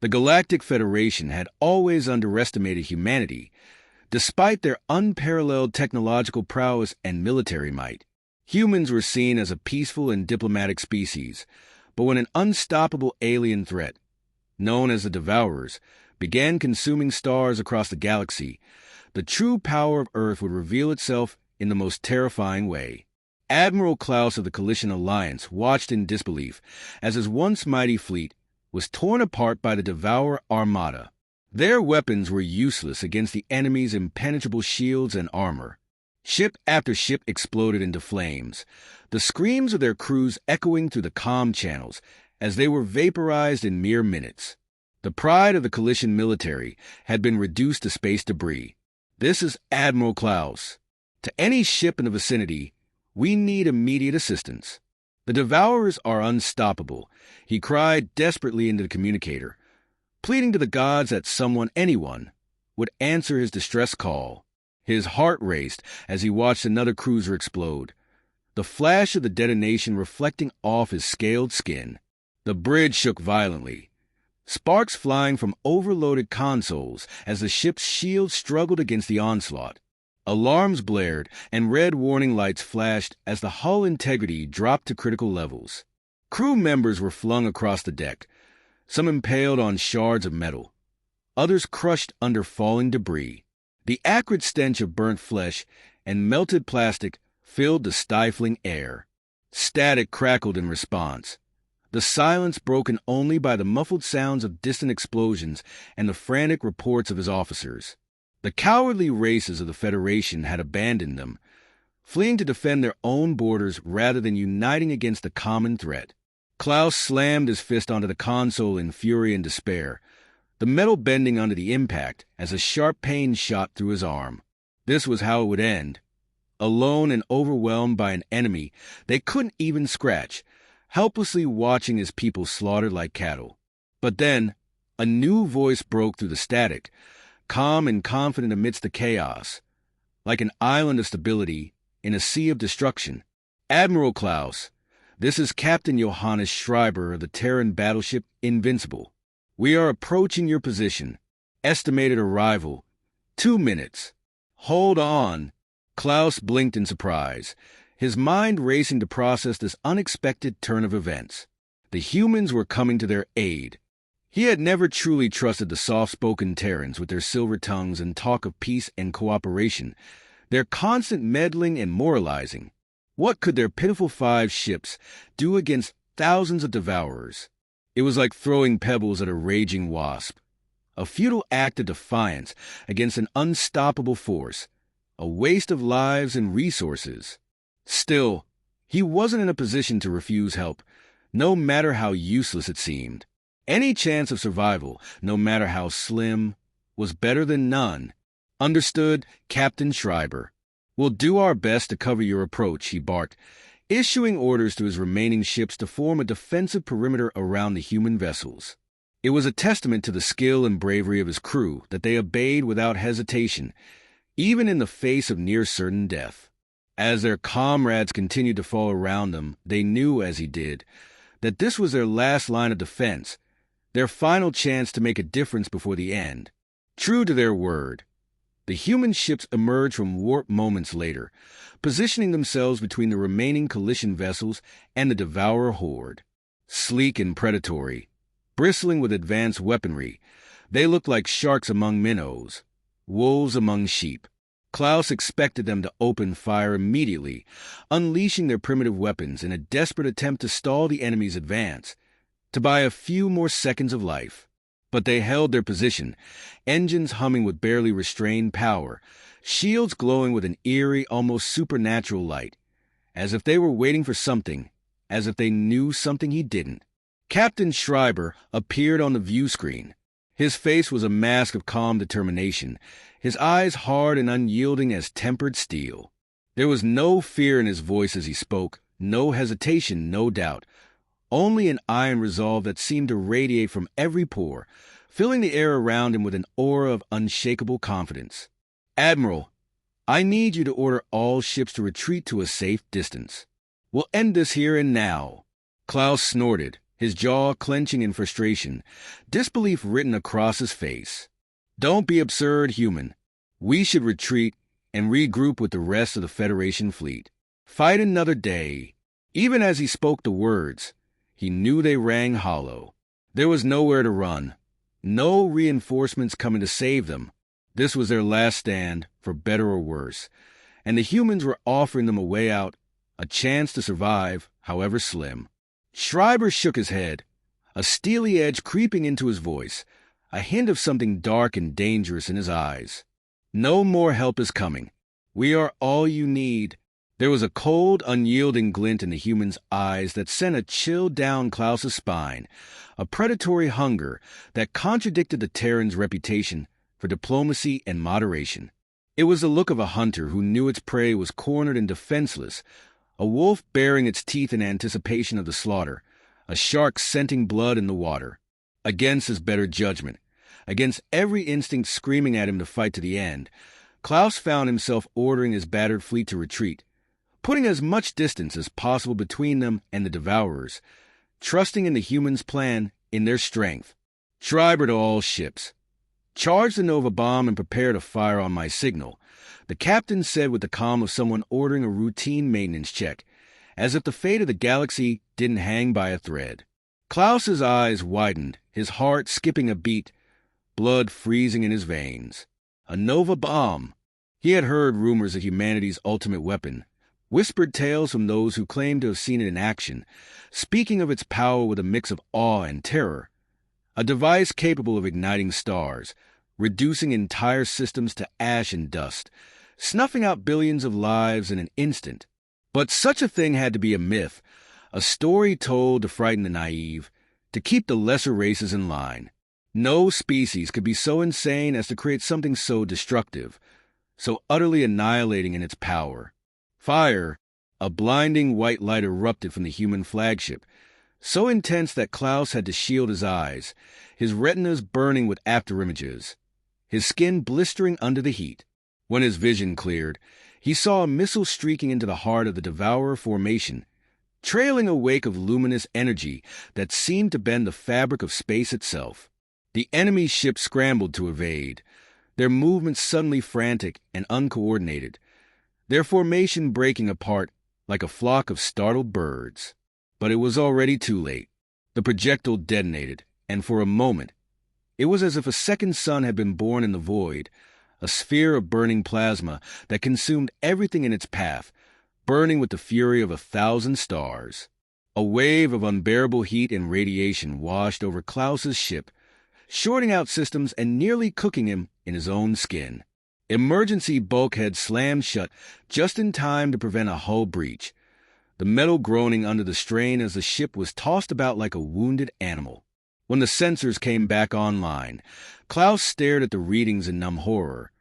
The Galactic Federation had always underestimated humanity, despite their unparalleled technological prowess and military might. Humans were seen as a peaceful and diplomatic species, but when an unstoppable alien threat, known as the Devourers, began consuming stars across the galaxy, the true power of Earth would reveal itself in the most terrifying way. Admiral Klaus of the Coalition Alliance watched in disbelief as his once mighty fleet was torn apart by the Devourer Armada. Their weapons were useless against the enemy's impenetrable shields and armor. Ship after ship exploded into flames, the screams of their crews echoing through the comm channels as they were vaporized in mere minutes. The pride of the Coalition military had been reduced to space debris. "This is Admiral Klaus. To any ship in the vicinity, we need immediate assistance. The Devourers are unstoppable," he cried desperately into the communicator, pleading to the gods that someone, anyone, would answer his distress call. His heart raced as he watched another cruiser explode, the flash of the detonation reflecting off his scaled skin. The bridge shook violently, sparks flying from overloaded consoles as the ship's shield struggled against the onslaught. Alarms blared and red warning lights flashed as the hull integrity dropped to critical levels. Crew members were flung across the deck, some impaled on shards of metal, others crushed under falling debris. The acrid stench of burnt flesh and melted plastic filled the stifling air. Static crackled in response, the silence broken only by the muffled sounds of distant explosions and the frantic reports of his officers. The cowardly races of the Federation had abandoned them, fleeing to defend their own borders rather than uniting against the common threat. Klaus slammed his fist onto the console in fury and despair, the metal bending under the impact as a sharp pain shot through his arm. This was how it would end. Alone and overwhelmed by an enemy they couldn't even scratch, helplessly watching his people slaughtered like cattle. But then, a new voice broke through the static, calm and confident amidst the chaos, like an island of stability in a sea of destruction. "Admiral Klaus, this is Captain Johannes Schreiber of the Terran battleship Invincible. We are approaching your position. Estimated arrival, 2 minutes. Hold on." Klaus blinked in surprise, his mind racing to process this unexpected turn of events. The humans were coming to their aid. He had never truly trusted the soft-spoken Terrans with their silver tongues and talk of peace and cooperation, their constant meddling and moralizing. What could their pitiful 5 ships do against thousands of Devourers? It was like throwing pebbles at a raging wasp, a futile act of defiance against an unstoppable force, a waste of lives and resources. Still, he wasn't in a position to refuse help, no matter how useless it seemed. Any chance of survival, no matter how slim, was better than none. "Understood, Captain Schreiber. We'll do our best to cover your approach," he barked, issuing orders to his remaining ships to form a defensive perimeter around the human vessels. It was a testament to the skill and bravery of his crew that they obeyed without hesitation, even in the face of near-certain death. As their comrades continued to fall around them, they knew, as he did, that this was their last line of defense, their final chance to make a difference before the end. True to their word, the human ships emerged from warp moments later, positioning themselves between the remaining Coalition vessels and the Devourer horde. Sleek and predatory, bristling with advanced weaponry, they looked like sharks among minnows, wolves among sheep. Klaus expected them to open fire immediately, unleashing their primitive weapons in a desperate attempt to stall the enemy's advance, to buy a few more seconds of life. But they held their position, engines humming with barely restrained power, shields glowing with an eerie, almost supernatural light, as if they were waiting for something, as if they knew something he didn't. Captain Schreiber appeared on the view screen. His face was a mask of calm determination, his eyes hard and unyielding as tempered steel. There was no fear in his voice as he spoke, no hesitation, no doubt, only an iron resolve that seemed to radiate from every pore, filling the air around him with an aura of unshakable confidence. "Admiral, I need you to order all ships to retreat to a safe distance. We'll end this here and now." Klaus snorted, his jaw clenching in frustration, disbelief written across his face. "Don't be absurd, human. We should retreat and regroup with the rest of the Federation fleet. Fight another day." Even as he spoke the words, he knew they rang hollow. There was nowhere to run, no reinforcements coming to save them. This was their last stand, for better or worse, and the humans were offering them a way out, a chance to survive, however slim. Schreiber shook his head, a steely edge creeping into his voice, a hint of something dark and dangerous in his eyes. "No more help is coming. We are all you need." There was a cold, unyielding glint in the human's eyes that sent a chill down Klaus's spine, a predatory hunger that contradicted the Terran's reputation for diplomacy and moderation. It was the look of a hunter who knew its prey was cornered and defenseless, a wolf baring its teeth in anticipation of the slaughter, a shark scenting blood in the water. Against his better judgment, against every instinct screaming at him to fight to the end, Klaus found himself ordering his battered fleet to retreat, putting as much distance as possible between them and the Devourers, trusting in the humans' plan, in their strength. "Schreiber to all ships. Charge the Nova bomb and prepare to fire on my signal," the captain said with the calm of someone ordering a routine maintenance check, as if the fate of the galaxy didn't hang by a thread. Klaus's eyes widened, his heart skipping a beat, blood freezing in his veins. A Nova bomb. He had heard rumors of humanity's ultimate weapon, whispered tales from those who claimed to have seen it in action, speaking of its power with a mix of awe and terror. A device capable of igniting stars, reducing entire systems to ash and dust, snuffing out billions of lives in an instant. But such a thing had to be a myth, a story told to frighten the naive, to keep the lesser races in line. No species could be so insane as to create something so destructive, so utterly annihilating in its power. Fire, a blinding white light erupted from the human flagship, so intense that Klaus had to shield his eyes, his retinas burning with afterimages, his skin blistering under the heat. When his vision cleared, he saw a missile streaking into the heart of the Devourer formation, trailing a wake of luminous energy that seemed to bend the fabric of space itself. The enemy ship scrambled to evade, their movements suddenly frantic and uncoordinated, their formation breaking apart like a flock of startled birds. But it was already too late. The projectile detonated, and for a moment, it was as if a second sun had been born in the void, a sphere of burning plasma that consumed everything in its path, burning with the fury of 1,000 stars. A wave of unbearable heat and radiation washed over Klaus's ship, shorting out systems and nearly cooking him in his own skin. Emergency bulkhead slammed shut just in time to prevent a hull breach, the metal groaning under the strain as the ship was tossed about like a wounded animal. When the sensors came back online, Klaus stared at the readings in numb horror,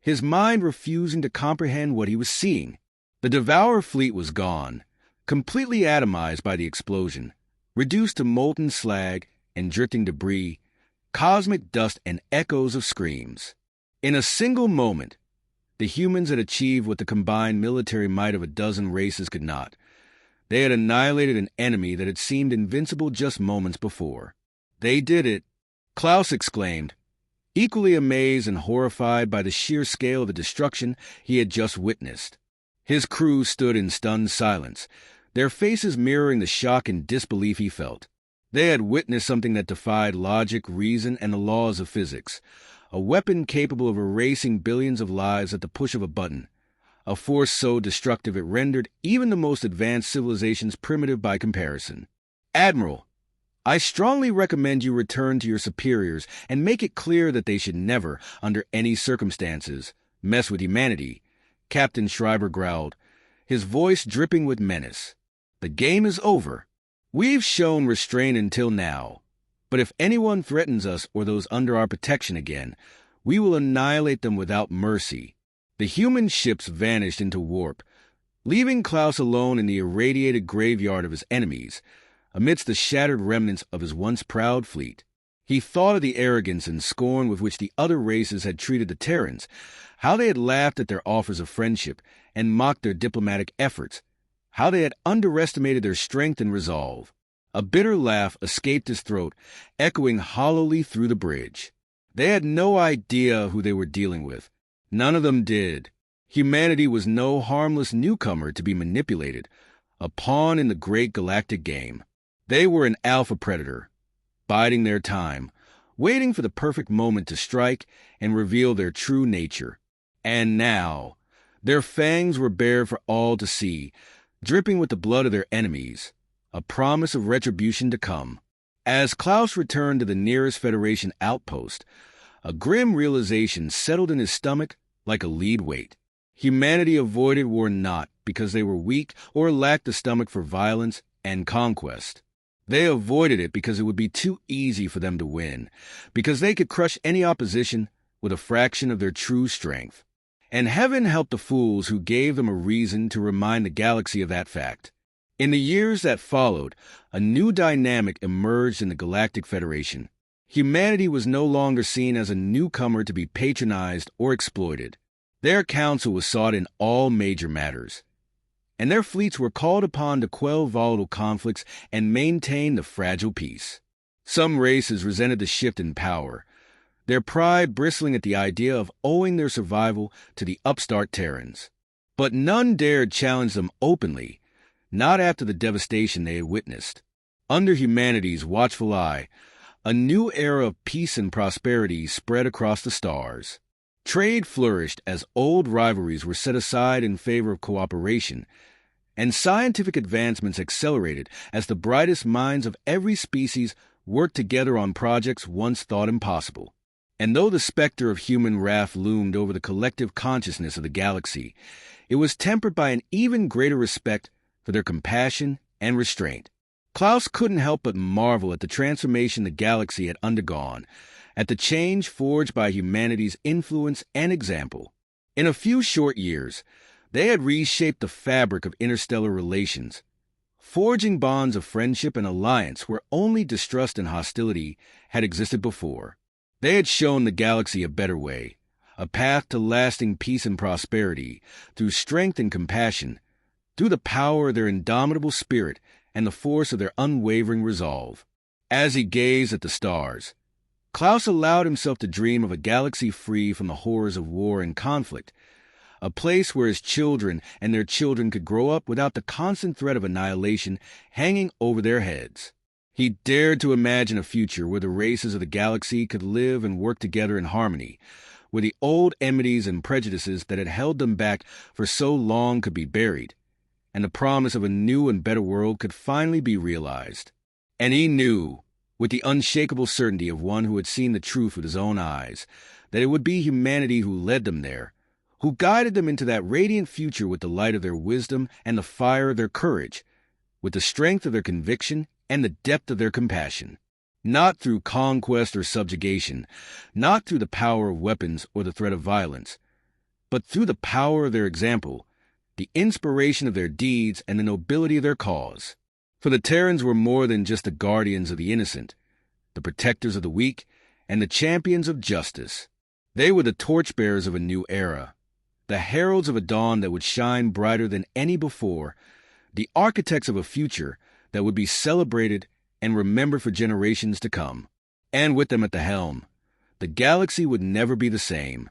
his mind refusing to comprehend what he was seeing. The Devourer fleet was gone, completely atomized by the explosion, reduced to molten slag and drifting debris, cosmic dust and echoes of screams. In a single moment, the humans had achieved what the combined military might of a dozen races could not. They had annihilated an enemy that had seemed invincible just moments before. "They did it," Klaus exclaimed, equally amazed and horrified by the sheer scale of the destruction he had just witnessed. His crew stood in stunned silence, their faces mirroring the shock and disbelief he felt. They had witnessed something that defied logic, reason, and the laws of physics, a weapon capable of erasing billions of lives at the push of a button, a force so destructive it rendered even the most advanced civilizations primitive by comparison. "Admiral, I strongly recommend you return to your superiors and make it clear that they should never, under any circumstances, mess with humanity," Captain Schreiber growled, his voice dripping with menace. "The game is over. We've shown restraint until now. But if anyone threatens us or those under our protection again, we will annihilate them without mercy." The human ships vanished into warp, leaving Klaus alone in the irradiated graveyard of his enemies, amidst the shattered remnants of his once proud fleet. He thought of the arrogance and scorn with which the other races had treated the Terrans, how they had laughed at their offers of friendship and mocked their diplomatic efforts, how they had underestimated their strength and resolve. A bitter laugh escaped his throat, echoing hollowly through the bridge. They had no idea who they were dealing with. None of them did. Humanity was no harmless newcomer to be manipulated, a pawn in the great galactic game. They were an alpha predator, biding their time, waiting for the perfect moment to strike and reveal their true nature. And now, their fangs were bared for all to see, dripping with the blood of their enemies, a promise of retribution to come. As Klaus returned to the nearest Federation outpost, a grim realization settled in his stomach like a lead weight. Humanity avoided war not because they were weak or lacked the stomach for violence and conquest. They avoided it because it would be too easy for them to win, because they could crush any opposition with a fraction of their true strength. And heaven help the fools who gave them a reason to remind the galaxy of that fact. In the years that followed, a new dynamic emerged in the Galactic Federation. Humanity was no longer seen as a newcomer to be patronized or exploited. Their counsel was sought in all major matters, and their fleets were called upon to quell volatile conflicts and maintain the fragile peace. Some races resented the shift in power, their pride bristling at the idea of owing their survival to the upstart Terrans. But none dared challenge them openly, not after the devastation they had witnessed. Under humanity's watchful eye, a new era of peace and prosperity spread across the stars. Trade flourished as old rivalries were set aside in favor of cooperation, and scientific advancements accelerated as the brightest minds of every species worked together on projects once thought impossible. And though the specter of human wrath loomed over the collective consciousness of the galaxy, it was tempered by an even greater respect for their compassion and restraint. Klaus couldn't help but marvel at the transformation the galaxy had undergone, at the change forged by humanity's influence and example. In a few short years, they had reshaped the fabric of interstellar relations, forging bonds of friendship and alliance where only distrust and hostility had existed before. They had shown the galaxy a better way, a path to lasting peace and prosperity, through strength and compassion, through the power of their indomitable spirit and the force of their unwavering resolve. As he gazed at the stars, Klaus allowed himself to dream of a galaxy free from the horrors of war and conflict, a place where his children and their children could grow up without the constant threat of annihilation hanging over their heads. He dared to imagine a future where the races of the galaxy could live and work together in harmony, where the old enmities and prejudices that had held them back for so long could be buried, and the promise of a new and better world could finally be realized. And he knew, with the unshakable certainty of one who had seen the truth with his own eyes, that it would be humanity who led them there, who guided them into that radiant future with the light of their wisdom and the fire of their courage, with the strength of their conviction and the depth of their compassion. Not through conquest or subjugation, not through the power of weapons or the threat of violence, but through the power of their example, the inspiration of their deeds, and the nobility of their cause. For the Terrans were more than just the guardians of the innocent, the protectors of the weak, and the champions of justice. They were the torchbearers of a new era, the heralds of a dawn that would shine brighter than any before, the architects of a future that would be celebrated and remembered for generations to come. And with them at the helm, the galaxy would never be the same.